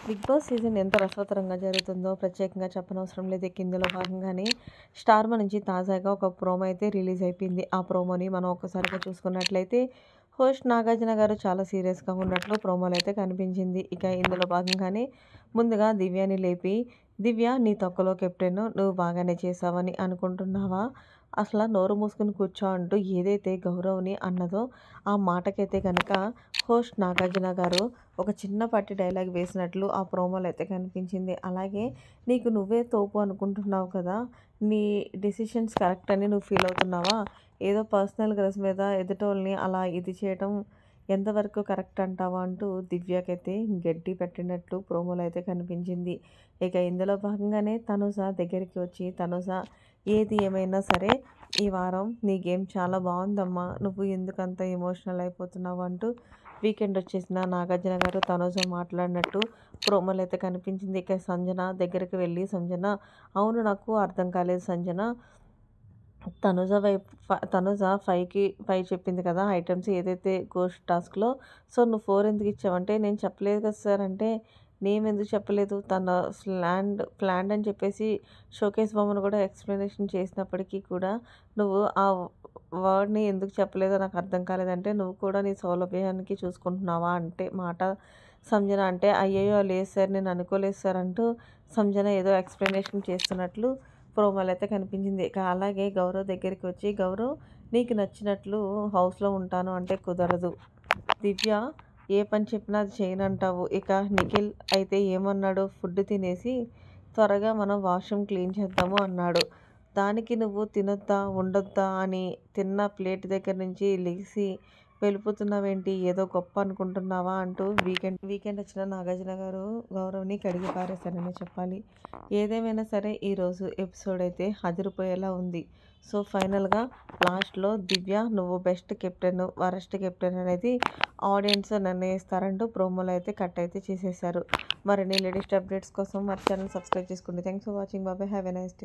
Big boss season ఎంత రసవత్తరంగా జరుగుతుందో ప్రత్యేకంగా చెప్పనవసరం లేదు. ఇక ఇందులో భాగంగానే స్టార్మా నుంచి తాజాగా ఒక ప్రోమో అయితే రిలీజ్ అయిపోయింది. ఆ ప్రోమోని మనం ఒక్కసారిగా చూసుకున్నట్లయితే హోస్ట్ నాగార్జున గారు చాలా సీరియస్‌గా ఉన్నట్లు ప్రోమోలో అయితే కనిపించింది. ఇక ఇందులో భాగంగానే ముందుగా దివ్యని లేపి, "దివ్య నీ తొక్కలో కెప్టెన్ నువ్వు బాగానే చేశావని అనుకుంటున్నావా? అసల నోరు మూసుకొని కూర్చో" అంటూ ఏదైతే గౌరవ్‌ని అన్నదో ఆ మాటకైతే గనక హోస్ట్ నాగార్జున గారు ఒక చిన్నపాటి డైలాగ్ వేసినట్లు ఆ ప్రోమోలో అయితే కనిపించింది. అలాగే నీకు నువ్వే తోపు అనుకుంటున్నావు కదా! నీ డెసిషన్స్ కరెక్ట్ అని నువ్వు ఫీల్ అవుతున్నావా? ఏదో పర్సనల్ గ్రజ్ మీద ఎదుటోళ్ళని అలా ఇది చేయటం ఎంతవరకు కరెక్ట్ అంటావా? అంటూ దివ్యకైతే గడ్డి పెట్టినట్లు ప్రోమోలో అయితే కనిపించింది. ఇక ఇందులో భాగంగానే తనుజ దగ్గరికి వచ్చి, "తనుజ ఏది ఏమైనా సరే ఈ వారం నీ గేమ్ చాలా బావుందమ్మా. నువ్వు ఎందుకంత ఎమోషనల్ అయిపోతున్నావు?" అంటూ వీకెండ్ వచ్చేసిన నాగార్జున గారు తనుజ మాట్లాడినట్టు ప్రోమోలో అయితే కనిపించింది. ఇక సంజన దగ్గరికి వెళ్ళి, "సంజన అవును నాకు అర్థం కాలేదు సంజన. తనుజ 5కి 5 చెప్పింది కదా! ఐటెమ్స్ ఏదైతే గోస్ట్ టాస్క్‌లో. సో, నువ్వు 4 ఎందుకు ఇచ్చావంటే, నేను చెప్పలేదు కదా సార్ అంటే, నేమ్ ఎందుకు చెప్పలేదు? తన ప్లాన్డ్ అని చెప్పేసి షోకేస్ బొమ్మను కూడా ఎక్స్‌ప్లనేషన్ చేసినప్పటికీ కూడా నువ్వు ఆ వర్డ్‌ని ఎందుకు చెప్పలేదో నాకు అర్థం కాలేదంటే, నువ్వు కూడా నీ సౌలభ్యానికి చూసుకుంటున్నావా అంటే మాట సంజన అంటే, అయ్యయ్యో! లేదు సార్ నేను అనుకోలేదు సార్ అంటూ సంజన ఏదో ఎక్స్‌ప్లనేషన్ చేస్తున్నట్లు ప్రోమోలో అయితే కనిపించింది. ఇక అలాగే గౌరవ్ దగ్గరికి వచ్చి, "గౌరవ్ నీకు నచ్చినట్లు హౌస్‌లో ఉంటాను అంటే కుదరదు. దివ్య ఏ పని చెప్పినా అది చేయనంటావు. ఇక నిఖిల్ అయితే ఏమన్నాడు? ఫుడ్ తినేసి త్వరగా మనం వాష్‌రూమ్ క్లీన్ చేద్దాము అన్నాడు. దానికి నువ్వు తినొద్దా? ఉండొద్దా? అని తిన్న ప్లేట్ దగ్గర నుంచి లెగిసి వెళ్ళిపోతున్నావేంటి? ఏదో గొప్ప అనుకుంటున్నావా?" అంటూ వీకెండ్ వచ్చిన నాగార్జున గారు గౌరవ్‌ని కడిగి పారేశారనే చెప్పాలి. ఏదేమైనా సరే ఈరోజు ఎపిసోడ్ అయితే అదిరిపోయేలా ఉంది. సో, ఫైనల్‌గా లాస్ట్‌లో దివ్య నువ్వు బెస్ట్ కెప్టెన్, వరస్ట్ కెప్టెన్ అనేది ఆడియన్స్ నిర్ణయిస్తారంటూ ప్రోమోలో అయితే కట్ అయితే చేసేశారు. మరిన్ని లేటెస్ట్ అప్డేట్స్ కోసం మన ఛానల్ సబ్స్క్రైబ్ చేసుకోండి. Thanks for watching. By by. Have a nice day.